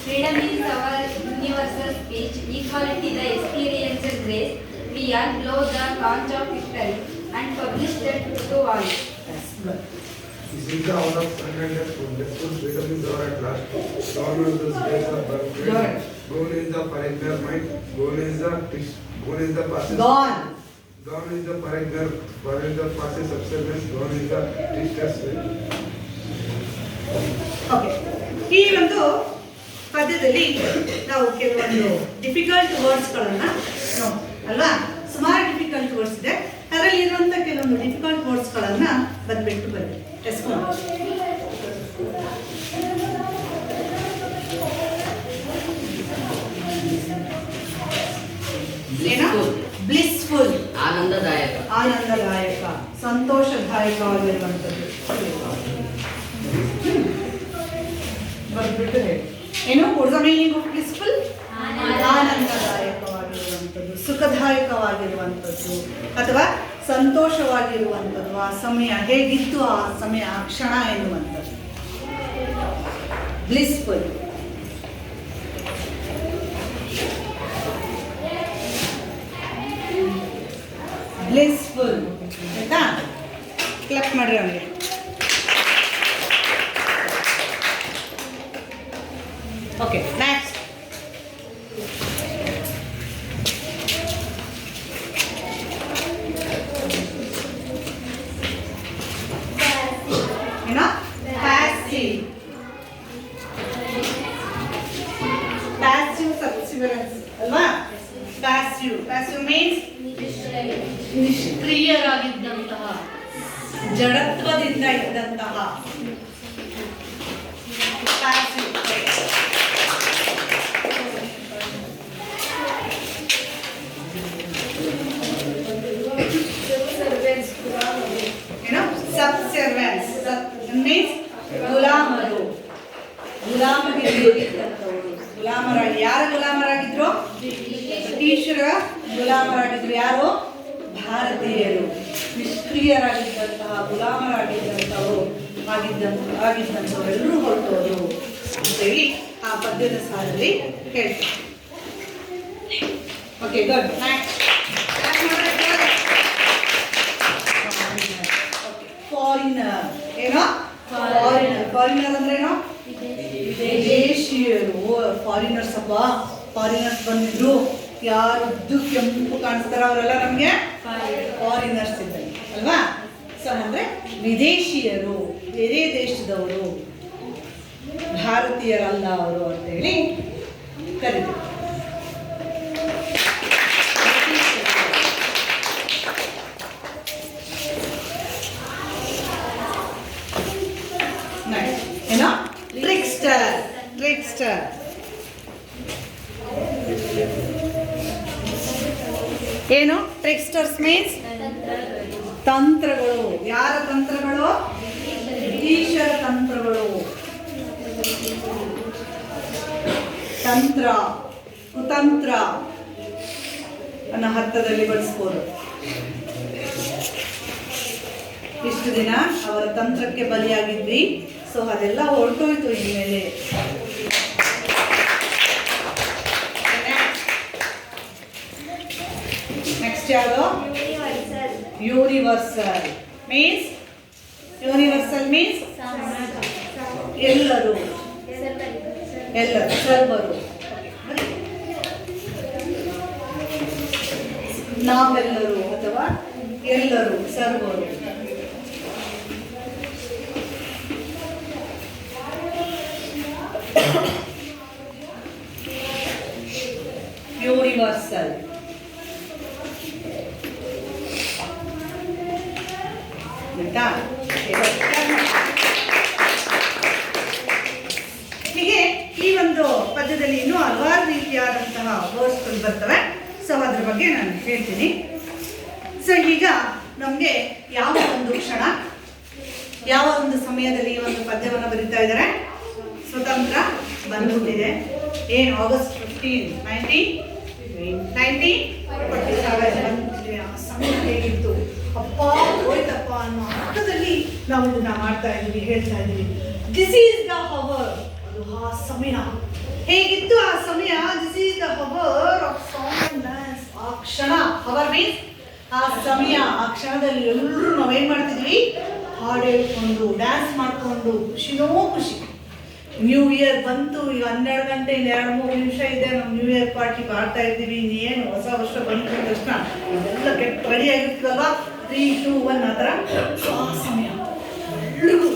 Freedom is our universal speech. Equality the experience and grace. We all blow the conch of victory and publish the truth to all. Yes. Good. This is the hour of sun and death. Blissful freedom is our at last. Gone are those days of Good. pride. Gone is the foreigner mind. Gone is the passive. Gone. Gone is the foreigner passive subservience. Gone is the trickster's way. Okay, ಈ ಒಂದು ಪದ್ಯದಲ್ಲಿ ನಾವು ಕೆಲವೊಂದು difficult ವರ್ಡ್ಸ್ಗಳನ್ನು ನೋಡಿ ಅಲ್ವಾ, ಸುಮಾರು difficult words ಇದೆ. ಅದರಲ್ಲಿ ಇರುವಂಥ ಕೆಲವೊಂದು ಡಿಫಿಕಲ್ಟ್ ವರ್ಡ್ಸ್ಗಳನ್ನು ಬಂದ್ಬಿಟ್ಟು ಬನ್ನಿ ಎಸ್ಕೊಂಡು. ಏನೋ ಬ್ಲಿಸ್ಫುಲ್, ಆನಂದದಾಯಕ, ಸಂತೋಷದಾಯಕವಾಗಿರುವಂಥದ್ದು. ಬರ್ಬಿಟ್ಟು ಹೇಳಿ ಏನು what the meaning of blissful? ಆನಂದದಾಯಕವಾಗಿರುವಂಥದ್ದು, ಸುಖದಾಯಕವಾಗಿರುವಂಥದ್ದು ಅಥವಾ ಸಂತೋಷವಾಗಿರುವಂಥದ್ದು. ಆ ಸಮಯ ಹೇಗಿತ್ತು, ಆ ಸಮಯ, ಆ ಕ್ಷಣ ಎನ್ನುವಂಥದ್ದು ಬ್ಲಿಸ್ಫುಲ್. ಬ್ಲಿಸ್ಫುಲ್ ಆಯ್ತಾ? ಕ್ಲಪ್ ಮಾಡ್ರಿ ಅವನಿಗೆ. Okay, next. ಏನೋ ಪ್ಯಾಸಿವ್, ಪ್ಯಾಸಿವ್ ಸಬ್ಸಿವರೆನ್ಸ್ ಅಲ್ವಾ? ಪ್ಯಾಸಿವ್ ಮೀನ್ಸ್ ನಿಷ್ಕ್ರಿಯರಾಗಿದ್ದಂತಹ, ಜಡತ್ವದಿಂದ ಇದ್ದಂತಹ ಪ್ಯಾಸಿವ್. ಏನೋ ಸಬ್ಸರ್ವೆನ್ಸ್ ಮೀನ್ಸ್ ಗುಲಾಮರು, ಗುಲಾಮಗಿರಿಯಲ್ಲಿದ್ದಂಥವರು. ಗುಲಾಮರಾಗಿ ಯಾರು ಗುಲಾಮರಾಗಿದ್ರು? ಬ್ರಿಟಿಷರ ಗುಲಾಮರಾಗಿದ್ರು. ಯಾರು? ಭಾರತೀಯರು. ನಿಷ್ಕ್ರಿಯರಾಗಿದ್ದಂತಹ, ಗುಲಾಮರಾಗಿದ್ದಂಥವರು ಆಗಿದ್ದಂಥವರೆಲ್ಲರೂ ಹೊರಟೋರು ಅಂತೇಳಿ ಆ ಪದ್ಯದ ಸಾಲಲ್ಲಿ ಹೇಳ್ತಾರೆ. Okay, good. ಫಾರಿನರ್ ಏನೋ? ಫಾರಿನರ್ ಅಂದ್ರೆ ಏನೋ? ವಿದೇಶಿಯರು. ಫಾರಿನರ್ಸ್ ಅಪ್ಪ, ಫಾರಿನರ್ಸ್ ಬಂದಿದ್ರು. ಯಾರದ್ದು ಕೆಂಪು ಕಾಣಿಸ್ತಾರ ಅವರೆಲ್ಲ ನಮಗೆ ಫಾರಿನರ್ಸ್ ಇದ್ದಾರೆ ಅಲ್ವಾ? ಸೊ ಅಂದ್ರೆ ವಿದೇಶಿಯರು, ಬೇರೆ ದೇಶದವರು, ಭಾರತೀಯರಲ್ಲ ಅವರು ಅಂತೇಳಿ ಕರೀತಾರೆ. ಏನೋ? ಟ್ರಿಕ್ಸ್ಟರ್. ಏನು ಟ್ರಿಕ್ಸ್ಟರ್ಸ್ ಮೀನ್ಸ್ ತಂತ್ರಗಳು. ಯಾರ ತಂತ್ರಗಳು? ಬ್ರಿಟಿಷರ ತಂತ್ರಗಳು. ತಂತ್ರ, ಕುತಂತ್ರ ಅನ್ನೋ ಅರ್ಥದಲ್ಲಿ ಬಳಸ್ಬೋದು. ಇಷ್ಟು ದಿನ ಅವರ ತಂತ್ರಕ್ಕೆ ಬಲಿಯಾಗಿದ್ವಿ. ಸೊ ಅದೆಲ್ಲ ಹೊರಟೋಯ್ತು ಇನ್ಮೇಲೆ. ನೆಕ್ಸ್ಟ್ ಯಾವುದು? ಯೂನಿವರ್ಸಲ್ ಮೀನ್ಸ್, ಯೂನಿವರ್ಸಲ್ ಮೀನ್ಸ್ ಎಲ್ಲರೂ, ಎಲ್ಲರೂ, ಸರ್ವರು, ನಾವೆಲ್ಲರೂ ಅಥವಾ ಎಲ್ಲರೂ, ಸರ್ವರು. ಯೂನಿವರ್ಸಲ್. ಹೀಗೆ ಈ ಒಂದು ಪದ್ಯದಲ್ಲಿ ಇನ್ನೂ ಹಲವಾರು ರೀತಿಯಾದಂತಹ ವರ್ಡ್ಸ್ಗಳು ಬರ್ತವೆ. ಸೊ ಅದ್ರ ಬಗ್ಗೆ ನಾನು ಹೇಳ್ತೀನಿ. ಸೊ ಈಗ ನಮಗೆ ಯಾವ ಒಂದು ಕ್ಷಣ, ಯಾವ ಒಂದು ಸಮಯದಲ್ಲಿ ಈ ಒಂದು ಪದ್ಯವನ್ನು ಬರೀತಾ ಇದ್ದಾರೆ? ಸ್ವತಂತ್ರ ಬಂದ್ಬಿಟ್ಟಿದೆ. ಏನು ಆಗಸ್ಟ್ 15, 1947 ಬಂದಿದೆ. ಆ ಸಮಯ ಹೇಗಿತ್ತು? ಅಪ್ಪ ಹೋಯ್ತಪ್ಪ ಅನ್ನೋ ಅರ್ಥದಲ್ಲಿ ನಾವು ಇದನ್ನ ಮಾಡ್ತಾ ಇದ್ದೀವಿ, ಹೇಳ್ತಾ ಇದ್ದೀವಿ. This is the hour. ಅದು ಆ ಸಮಯ ಹೇಗಿತ್ತು? ಆ ಸಮಯ this is the hour of song and dance. ಆ ಕ್ಷಣ, ಹವರ್ ಮೀನ್ಸ್ ಆ ಸಮಯ. ಆ ಕ್ಷಣದಲ್ಲಿ ಎಲ್ಲರೂ ನಾವೇನ್ ಮಾಡ್ತಿದ್ವಿ? ಹಾಡು ಹೇಳ್ಕೊಂಡು, ಡ್ಯಾನ್ಸ್ ಮಾಡ್ಕೊಂಡು, ಖುಷಿನೋ ಖುಷಿ. ನ್ಯೂ ಇಯರ್ ಬಂತು. ಈಗ 12 ಗಂಟೆ, ಇನ್ನು 2-3 ನಿಮಿಷ ಇದೆ. ನಾವು ನ್ಯೂ ಇಯರ್ ಪಾರ್ಟಿ ಮಾಡ್ತಾ ಇದ್ದೀವಿ. ಇನ್ನೇನು ಹೊಸ ವರ್ಷ ಬಂತು ಅಂದ ತಕ್ಷಣ ಇದೆಲ್ಲ ಕೆಟ್ಟ ರೆಡಿ ಆಗಿರ್ತೀವಲ್ವಾ? 3, 2, 1 ಆ ಥರ. ಆ ಸಮಯ ಎಲ್ರಿಗೂ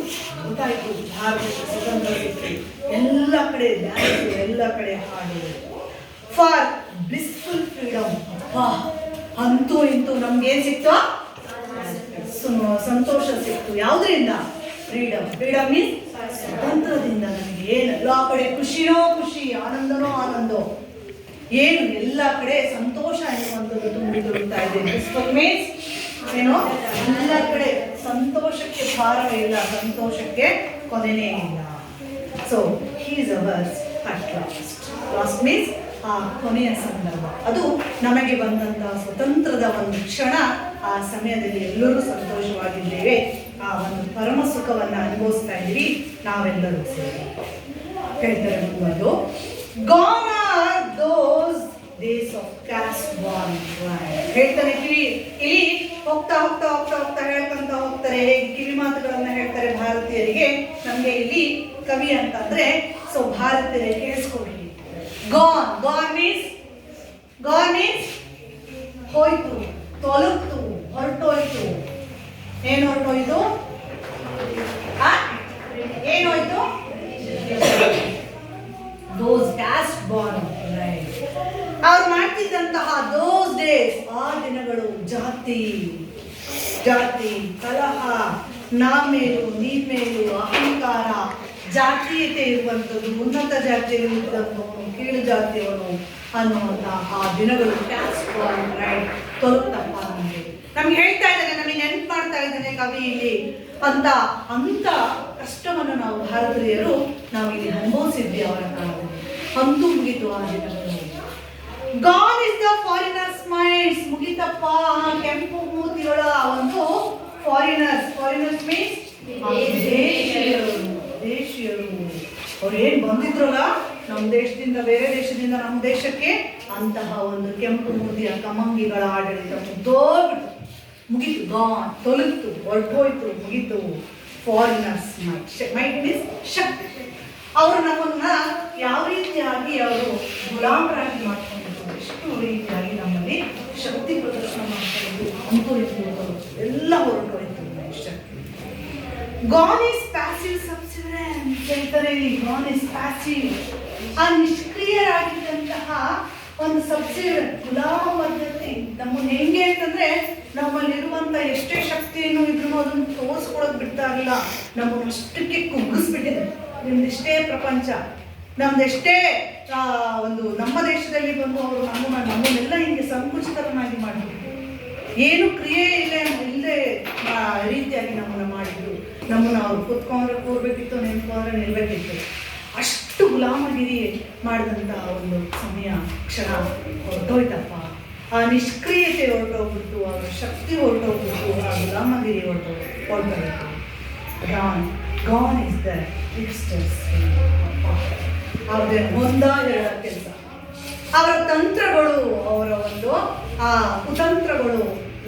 ಗೊತ್ತಾಯ್ತು ಭಾರತಕ್ಕೆ ಸ್ವತಂತ್ರ ಸಿಕ್ತು. ಎಲ್ಲ ಕಡೆ ಡ್ಯಾನ್ಸು, ಎಲ್ಲ ಕಡೆ ಹಾಡು. For blissful freedom. ಅಪ್ಪ ಅಂತೂ ಇಂತೂ ನಮ್ಗೇನು ಸಿಕ್ತು? ಸಂತೋಷ ಸಿಕ್ತು. ಯಾವುದರಿಂದ? ಫ್ರೀಡಮ್. ಫ್ರೀಡಮ್ ಮೀನ್ಸ್ ಸ್ವತಂತ್ರದಿಂದ ನಮಗೆ ಏನು ಎಲ್ಲ ಕಡೆ ಖುಷಿನೋ ಖುಷಿ, ಆನಂದನೋ ಆನಂದ, ಏನು ಎಲ್ಲ ಕಡೆ ಸಂತೋಷ ಎನ್ನುವಂಥದ್ದು ತುಂಬಿ ತುಳುಕ್ತಾ ಇದೆ. ಬ್ಲಿಸ್ಫುಲ್ ಮೀನ್ಸ್ ಏನೋ ಎಲ್ಲ ಕಡೆ ಸಂತೋಷಕ್ಕೆ ಭಾರವೇ ಇಲ್ಲ, ಸಂತೋಷಕ್ಕೆ ಕೊನೆಯೇ ಇಲ್ಲ. So he's ours at last. Last means ಆ ಕೊನೆಯ ಸಂದರ್ಭ. ಅದು ನಮಗೆ ಬಂದಂತಹ ಸ್ವತಂತ್ರದ ಒಂದು ಕ್ಷಣ. ಆ ಸಮಯದಲ್ಲಿ ಎಲ್ಲರೂ ಸಂತೋಷವಾಗಿದ್ದೇವೆ. ಆ ಒಂದು ಪರಮ ಸುಖವನ್ನು ಅನುಭವಿಸ್ತಾ ಇದ್ದೀವಿ ನಾವೆಲ್ಲರೂ ಸೇರಿ. ಹೇಳ್ತಾರೆ ಮುಂದುವರೆದು, gone are those days of caste Born. ಹೇಳ್ತಾನೆ ಇಲ್ಲಿ ಹೋಗ್ತಾ ಹೋಗ್ತಾ ಹೋಗ್ತಾ ಹೋಗ್ತಾ ಹೇಳ್ಕೊಂತ ಹೋಗ್ತಾರೆ. ಹೇಗೆ ಕಿವಿ ಮಾತುಗಳನ್ನ ಹೇಳ್ತಾರೆ ಭಾರತೀಯರಿಗೆ. ನಮ್ಗೆ ಇಲ್ಲಿ ಕವಿ ಅಂತಂದ್ರೆ ಸೊ ಭಾರತೀಯರಿಗೆ ಕೇಳಿಸ್ಕೊಡ್ಲಿ. ಗಾನ್, ಗಾನ್ ಮೀನ್ಸ್ ಹೋಯ್ತು, ತೊಲಗ್ತು, ಹೊರಟೋಯ್ತು. ಏನು ಹೊರಟೋಯ್ತು? ಏನೋಯ್ತು? ದೋಸ್ ಕ್ಯಾಸ್ಟ್ ಬಾರ್ನ್. ಅವ್ರು ಮಾಡ್ತಿದ್ದಂತಹ ದೋಸ್ ಡೇಸ್, ಆ ದಿನಗಳು, ಜಾತಿ ಕಲಹ, ನಾ ಮೇಲು ನೀ ಮೇಲು, ಅಹಂಕಾರ, ಜಾತೀಯತೆ ಇರುವಂಥದ್ದು, ಉನ್ನತ ಜಾತಿಯಲ್ಲಿದ್ದವನು, ಕೀಳು ಜಾತಿಯವನು ಅನ್ನುವಂತಹ ಆ ದಿನಗಳು ಕ್ಯಾಸ್ಟ್ ಬಾರ್ನ್. ರೈಟ್, ತೊಲಗ್ತಪ್ಪ ನಮ್ಗೆ ಹೇಳ್ತಾ ಇದ್ದಾನೆ, ನಮಗೆ ನೆನ್ಪು ಮಾಡ್ತಾ ಇದ್ದಾನೆ ಕವಿ ಇಲ್ಲಿ ಅಂತ ಕಷ್ಟವನ್ನು ನಾವು ಭಾರತೀಯರು ನಾವು ಇಲ್ಲಿ ಅನುಭವಿಸಿದ್ವಿ ಅವರ ಕಾಲದಲ್ಲಿ. ಅಂತೂ ಮುಗಿತು ಆ ದಿನಗಳು. Gone is the foreigners minds. ಮುಗಿತಪ್ಪ ಕೆಂಪು ಮೂತಿಗಳ ಒಂದು ಫಾರಿನರ್ಸ್ ಮೀನ್ಸ್ ದೇಶೀಯರು. ಅವ್ರು ಏನ್ ಬಂದಿದ್ರಲ್ಲ ನಮ್ಮ ದೇಶದಿಂದ, ಬೇರೆ ದೇಶದಿಂದ ನಮ್ಮ ದೇಶಕ್ಕೆ, ಅಂತಹ ಒಂದು ಕೆಂಪು ಮೂತಿಯ ಕಮಂಗಿಗಳ ಆಡಳಿತ ಮುಗ್ದೋಗ್ಬಿಟ್ಟು ಮುಗೀತು. ಗಾನ್, ತೊಲಗ್ತು, ಹೊರಟೋಯ್ತು, ಮುಗೀತು. ಫಾರಿನರ್ಸ್ ಮೈಂಡ್ ಮೀನ್ಸ್ ಶಕ್ತಿ. ಅವರು ನಮ್ಮನ್ನ ಯಾವ ರೀತಿಯಾಗಿ ಅವರು ಗುಲಾಮರಾಗಿ ಮಾಡ್ಕೊಂಡಿದ್ರು, ಎಷ್ಟು ರೀತಿಯಾಗಿ ನಮ್ಮಲ್ಲಿ ಶಕ್ತಿ ಪ್ರದರ್ಶನ ಮಾಡ್ಕೊಂಡಿದ್ರು, ಅಂತೂ ಎಲ್ಲ ಹೊರಟೋಯ್ತು ಶಕ್ತಿ. ಗಾನ್ ಈಸ್ ಪ್ಯಾಸಿವ್ ಸಬ್ಸಿಡೆನ್ಸ್ ಹೇಳ್ತಾರೆ ಇಲ್ಲಿ. ಗಾನ್ ಈಸ್ ಪ್ಯಾಸಿವ್, ಆ ನಿಷ್ಕ್ರಿಯರಾಗಿದ್ದಂತಹ ಒಂದು ಸಬ್ಸಿಡೆಂಟ್ ಗುಲಾಮ ಪದ್ಧತಿ ನಮ್ಮನ್ನು ಹೆಂಗೆ ಅಂತಂದ್ರೆ ನಮ್ಮಲ್ಲಿರುವಂತ ಎಷ್ಟೇ ಶಕ್ತಿಯನ್ನು ಇದ್ರೂ ಅದನ್ನು ತೋರಿಸ್ಕೊಡೋದು ಬಿಡ್ತಾ ಇಲ್ಲ. ನಮ್ಮನ್ನು ಅಷ್ಟಕ್ಕೆ ಕುಗ್ಗಿಸ್ಬಿಟ್ಟಿದೆ. ನಿಮ್ದಿಷ್ಟೇ ಪ್ರಪಂಚ, ನಮ್ದೆಷ್ಟೇ ಒಂದು ನಮ್ಮ ದೇಶದಲ್ಲಿ ಬಂದು ಅವರು ನಮ್ಮನ್ನೆಲ್ಲ ಹಿಂಗೆ ಸಂಕುಚಿತರನ್ನಾಗಿ ಮಾಡಿ ಏನು ಕ್ರಿಯೆ ಇಲ್ಲದೆ ರೀತಿಯಾಗಿ ನಮ್ಮನ್ನು ಮಾಡಿದ್ರು. ನಮ್ಮನ್ನು ಅವ್ರು ಕೂತ್ಕೊಂಡ್ರೆ ಕೂರ್ಬೇಕಿತ್ತು, ನಿಂತ್ಕೊಂಡ್ರೆ ನಿಲ್ಬೇಕಿತ್ತು. ಅಷ್ಟು ಗುಲಾಮಗಿರಿ ಮಾಡಿದಂಥ ಒಂದು ಸಮಯ ಕ್ಷಣ ಹೊರಟೋಯ್ತಪ್ಪ. ಆ ನಿಷ್ಕ್ರಿಯತೆ ಹೊರಟೋಗ್ಬಿಟ್ಟು, ಅವರ ಶಕ್ತಿ ಹೊರಟೋಗ್ಬಿಟ್ಟು, ಆ ಗುಲಾಮಗಿರಿ ಹೊರಟೋಗ್ಬಿಟ್ಟು. Gone is the tricksters. ಅವ್ರದ್ದೇ ಒಂದಾಗಿರೋ ಕೆಲಸ, ಅವರ ತಂತ್ರಗಳು, ಅವರ ಒಂದು ಆ ಕುತಂತ್ರಗಳು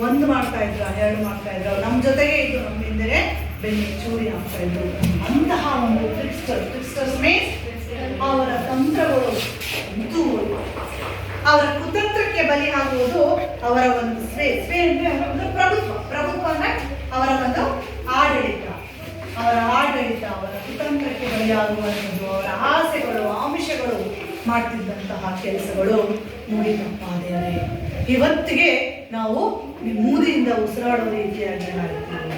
ಒಂದು ಮಾಡ್ತಾ ಇದ್ರು, ಎರಡು ಮಾಡ್ತಾ ಇದ್ರು. ನಮ್ಮ ಜೊತೆಗೆ ಇದು ನಮ್ಮ ಹಿಂದೆ ಬೆನ್ನಿ ಚೂರಿ ಆಗ್ತಾ ಇದ್ರು. ಅಂತಹ ಒಂದು ಟ್ರಿಕ್ಸ್ಟರ್ಸ್ ಮೀನ್ಸ್ ಅವರ ತಂತ್ರಗಳು ಇದು, ಅವರ ಕುತಂತ್ರಕ್ಕೆ ಬಲಿ ಆಗುವುದು ಅವರ ಒಂದು ಸ್ವೇ ಅಂದ್ರೆ ಒಂದು ಪ್ರಭುತ್ವ ಅಂದ್ರೆ ಅವರ ಒಂದು ಆಡಳಿತ, ಅವರ ಕುತಂತ್ರಕ್ಕೆ ಬಲಿಯಾಗುವಂಥದ್ದು, ಅವರ ಆಸೆಗಳು, ಆಮಿಷಗಳು ಮಾಡ್ತಿದ್ದಂತಹ ಕೆಲಸಗಳು ಮುಗಿತಪ್ಪ ದೇವರೇ. ಇವತ್ತಿಗೆ ನಾವು ಮೂದಿಯಿಂದ ಉಸಿರಾಡೋ ರೀತಿಯಾಗಿ ಮಾಡಿದ್ದೀವಿ.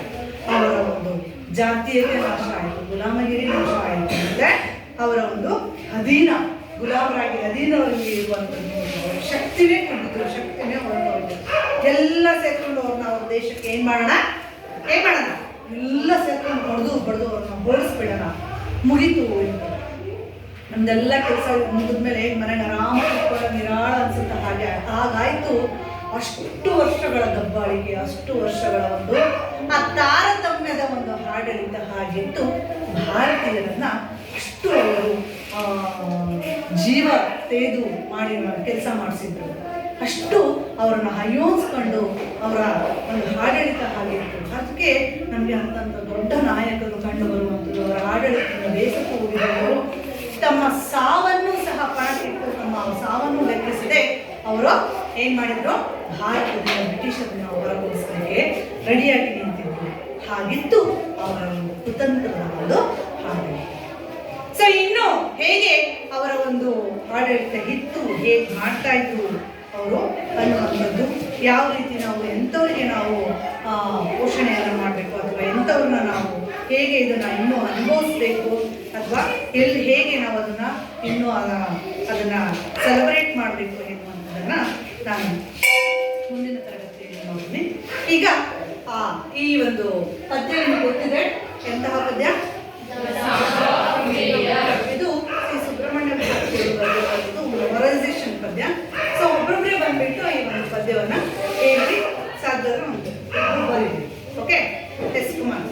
ಅವರ ಒಂದು ಜಾತೀಯತೆ ನಾಶ ಆಯಿತು, ಗುಲಾಮಗಿರಿ ನಾಶ ಆಯಿತು, ಮತ್ತೆ ಅವರ ಒಂದು ಗುಲಾಮರಾಗಿ ಅಧೀನವಾಗಿ ಇರುವಂಥದ್ದು ಅವರ ಶಕ್ತಿನೇ ಕೊಂಡಿದ್ರು, ಶಕ್ತಿನೇ ಹೊರಟೋಯ್ತು. ಎಲ್ಲ ಸೇರ್ಕೊಂಡು ಅವ್ರನ್ನ ಅವ್ರ ದೇಶಕ್ಕೆ ಏನು ಮಾಡೋಣ, ಎಲ್ಲ ಸೇರ್ಕೊಂಡು ಬಡ್ದು ಅವ್ರನ್ನ ಓಡಿಸ್ಬಿಡೋಣ. ಮುಗೀತು. ನಮ್ದೆಲ್ಲ ಕೆಲಸ ಮುಗಿದ್ಮೇಲೆ ಹೇಗೆ ಮನೆಗೆ ಆರಾಮ ಕೂತ್ಕೊಳ್ಳೋ ನಿರಾಳ ಅನ್ಸುತ್ತೆ, ಹಾಗಾಯ್ತು. ಅಷ್ಟು ವರ್ಷಗಳ ದಬ್ಬಾಳಿಕೆ, ಅಷ್ಟು ವರ್ಷಗಳ ಒಂದು ಆ ತಾರತಮ್ಯದ ಒಂದು ಆಡಳಿತ ಹಾಗಿತ್ತು. ಭಾರತೀಯರನ್ನ ಅಷ್ಟು ಅವರು ಜೀವ ತೆಗೆದು ಮಾಡಿ ಕೆಲಸ ಮಾಡಿಸಿದ್ರು. ಅಷ್ಟು ಅವರನ್ನ ಹಯೋನ್ಸ್ಕೊಂಡು ಅವರ ಒಂದು ಆಡಳಿತ ಆಗಿತ್ತು. ಅದಕ್ಕೆ ನಮಗೆ ಅಂತಂಥ ದೊಡ್ಡ ನಾಯಕರು ಕಂಡು ಬರುವಂಥದ್ದು. ಅವರ ಆಡಳಿತದ ದೇಶಕ್ಕೂ ಹೋಗಿದ್ದವರು ತಮ್ಮ ಸಾವನ್ನು ಸಹ ಪಣಕ್ಕಿಟ್ಟು, ತಮ್ಮ ಸಾವನ್ನು ಲೆಕ್ಕಿಸದೆ ಅವರು ಏನು ಮಾಡಿದ್ರು, ಭಾರತದಿಂದ ಬ್ರಿಟಿಷರನ್ನ ಹೊರಗೋಡಿಸಲಿಕ್ಕೆ ರೆಡಿಯಾಗಿ ನಿಂತಿದ್ರು. ಹಾಗಿತ್ತು ಅವರ ಒಂದು ಕುತಂತ್ರದ ಒಂದು ಆಡಳಿತ. ಸೊ ಇನ್ನು ಹೇಗೆ ಅವರ ಒಂದು ಆಡಳಿತ ಇತ್ತು, ಹೇಗೆ ಮಾಡ್ತಾ ಇದ್ರು ಅವರು ಅನ್ನುವಂಥದ್ದು, ಯಾವ ರೀತಿ ನಾವು ಎಂಥವ್ರಿಗೆ ನಾವು ಪೋಷಣೆಯನ್ನು ಮಾಡಬೇಕು, ಅಥವಾ ಎಂಥವ್ರನ್ನ ನಾವು ಹೇಗೆ ಇದನ್ನು ಇನ್ನೂ ಅನುಭವಿಸ್ಬೇಕು, ಅಥವಾ ಹೇಗೆ ನಾವು ಅದನ್ನು ಇನ್ನೂ ಅದನ್ನು ಸೆಲೆಬ್ರೇಟ್ ಮಾಡಬೇಕು ಎನ್ನುವಂಥದ್ದನ್ನು ನಾನು ಮುಂದಿನ ತರಗತಿಯಲ್ಲಿ ನೋಡ್ತೀನಿ. ಈಗ ಈ ಒಂದು ಪದ್ಯ ನಿಮಗೆ ಗೊತ್ತಿದೆ, ಎಂತಹ ಪದ್ಯ ಇದು? ಶ್ರೀ ಸುಬ್ರಹ್ಮಣ್ಯ ಬರೆದಿರುವಂಥದ್ದು ಮೊರಲೈಸೇಷನ್ ಪದ್ಯ. ಸೊ ಒಬ್ಬೊಬ್ಬರೇ ಬಂದ್ಬಿಟ್ಟು ಈ ಒಂದು ಪದ್ಯವನ್ನು ಹೇಳಿ ಸಾಧ್ಯ ಒಂದು ಬರೀರಿ. Okay, yes Kumar.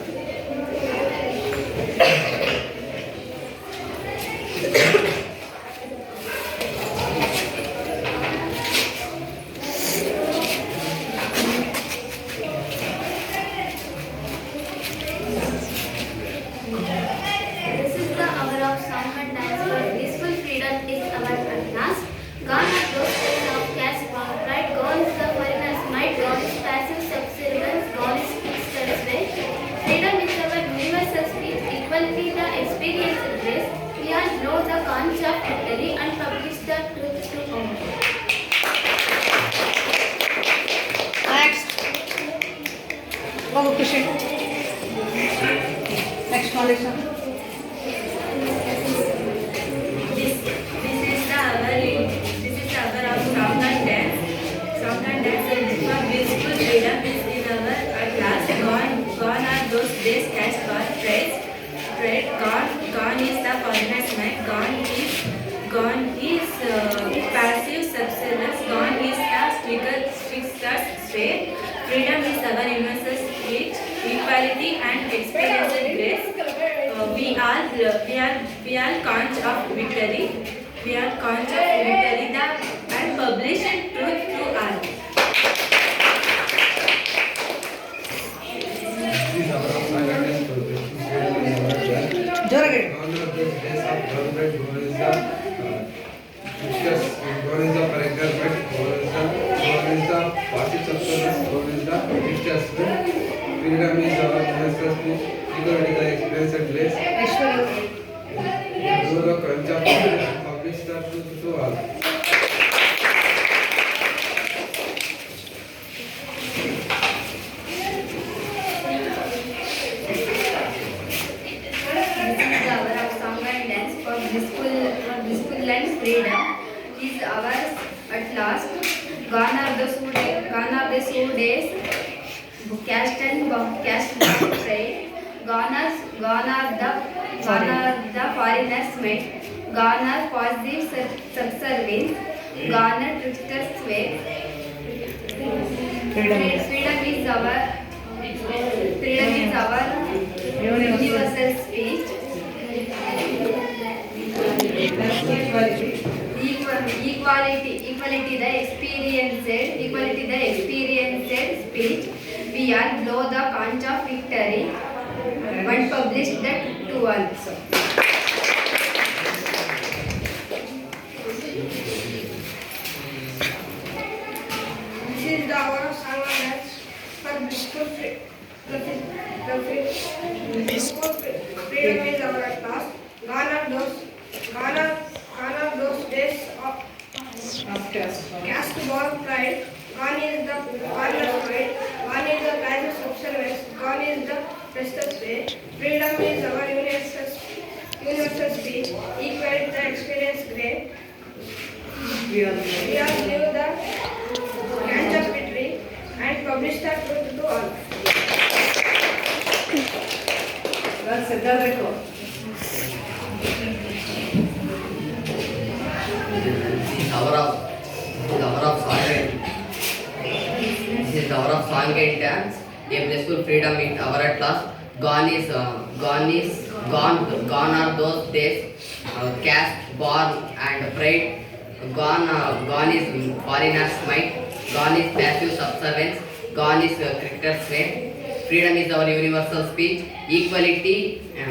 Next knowledge. This is the hour of song and dance. Song and dance is for blissful freedom is in our at last. Gone are those days cast for praise. Gone is the foreigner's night. Gone is passive subservience. Gone is the trickster's sway. Freedom is our universal speech, equality and experienced grace. We are conch of victory. We are conch of victory and publish truth to all. Freedom is our universal speech, equality the experienced grace. Do the crunch of publish the truth to all. Blissful and freedom is ours at last. Gone are these 2 days, caste bond trade. Gone are the foreigners met. Gone are positive subservience. Gone are tricksters' way. Freedom is our universal speech. Equality the experienced speech. We all blow the conch of victory. One published that to all. This is the hour of song and dance for blissful freedom is our at last. Gone are those days of caste born pride. Gone is the foreigner's pride. Gone is the passive subservience. Gone is the restless way. Freedom is our universal speech. Equality the experience great. We all live the catch of victory and publish the truth to all. This is the hour of song and dance. A blissful freedom in our at last. Gone are those days. Caste, born and pride. Gone is foreigners' might. Gone is passive subservience. Gone is cricketer's way. Freedom is our universal speech. Equality the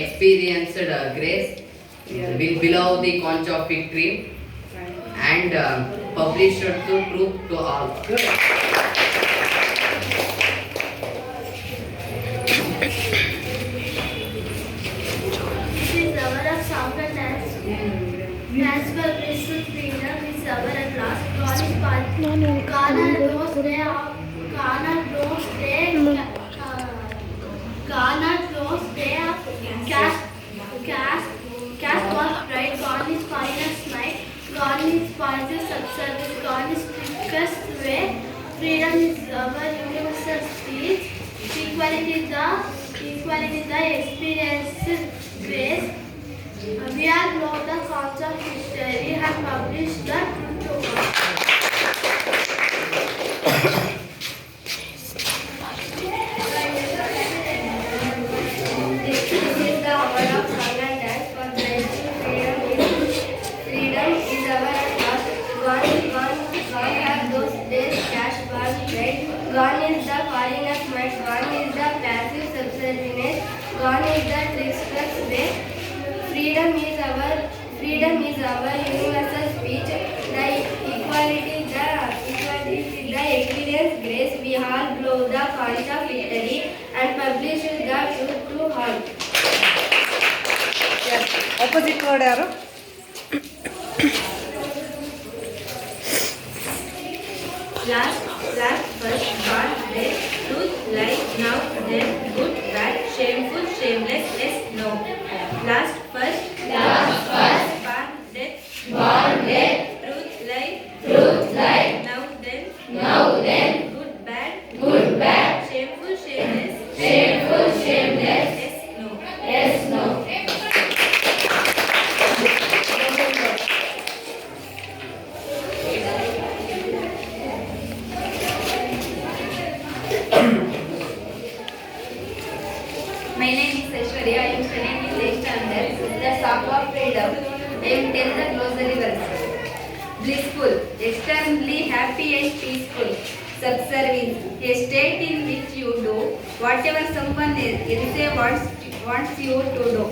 experienced grace. Will below the conch of victory and publish the truth to all. This is our of song and dance. Dance for blissful freedom is our at last. Gone are those days of caste was pride. Gone is foreigners' might. Gone is positive subservience. Gone is tricksters' way. Freedom is our universal speech. Equality the experienced grace. We are know the cause of history and publish the truth to all. This is the hour of song and dance for blissful freedom is our at last. Gone have those days cash bar trade. Gone is the foreigners' might. Gone is the passive subservience. Gone is the trickster's way. Freedom is our universal speech. The equality the experience grace. We all blow the conch of victory and publish the truth to all. Opposite word ಯಾರು? Last, first, God, then, truth, lie, now, then, good, bad, shameful, shameless, yes, no. Last, first, born, death, truth, lie, now, then, good, bad, shameful, shameless, yes, no. My name is Aishwarya. I am studying in 8th standard. The song of freedom. I am telling the glossary verse. Blissful, extremely happy and peaceful. Subservient, a state in which you do whatever someone else wants you to do.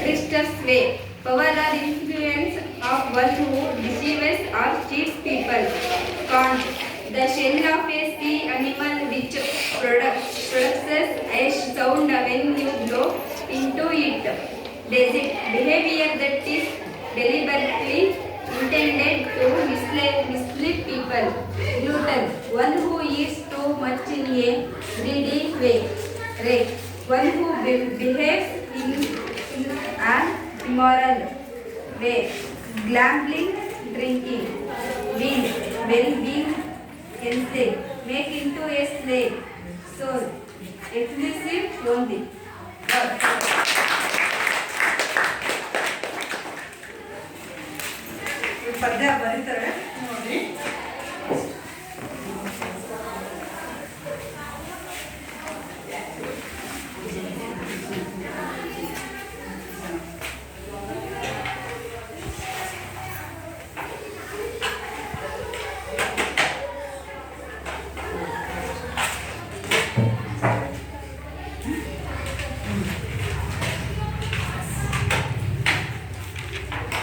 Trickster's way, power or influence of one who deceives or cheats people. Conch, the shell of a sea animal which produces a sound when you blow into it. Desert, behavior that is deliberately intended to mislead people. Glutton, one who eats too much in a greedy way. Rake, one who behaves in an immoral way. Gambling, drinking. Wind, well-being, enslaved, make into a slave, soul, exclusive only. ಈ ಪದ್ಯ ಬರೀತಾರೆ ನೋಡಿ.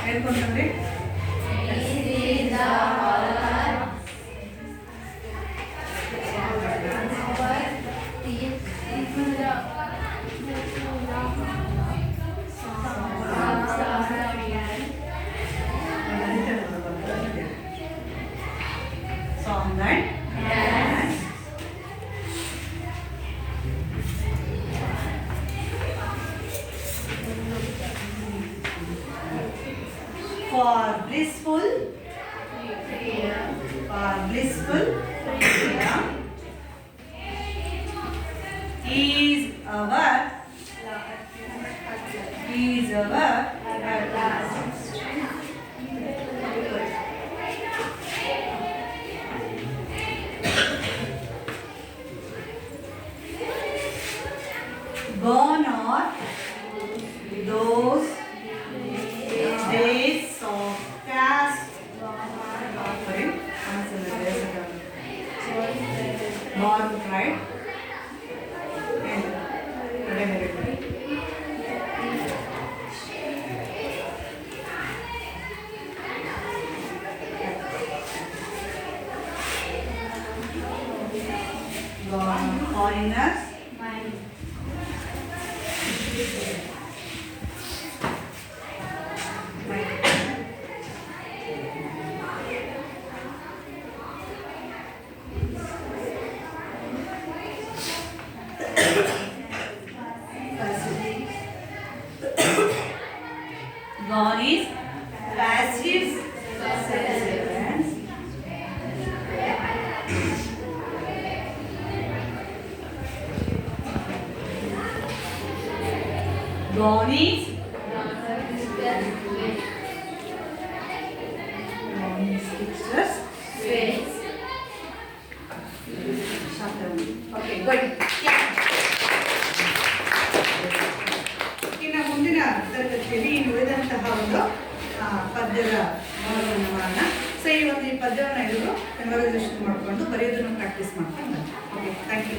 ಹೇಳ್ಕೊಂಡ್ರಿ song and dance. For blissful freedom, is our gone are those days of caste, born pride, foreigners, gone is passive subservience. Gone is fixtures. Okay, good. ಇನ್ನು ಮುಂದಿನ ತರಗತಿಯಲ್ಲಿ ಇನ್ನು ಉಳಿದಂತಹ ಒಂದು ಪದ್ಯದ ಭಾಗವನ್ನು ಮಾಡೋಣ. ಸೊ ಈ ಒಂದು ಈ ಪದ್ಯವನ್ನು ಎಲ್ಲರೂ ಮೆಮೊರೈಸೇಷನ್ ಮಾಡಿಕೊಂಡು ಬರೆಯೋದನ್ನು ಪ್ರಾಕ್ಟೀಸ್ ಮಾಡ್ಕೊಂಡು. Okay, thank you.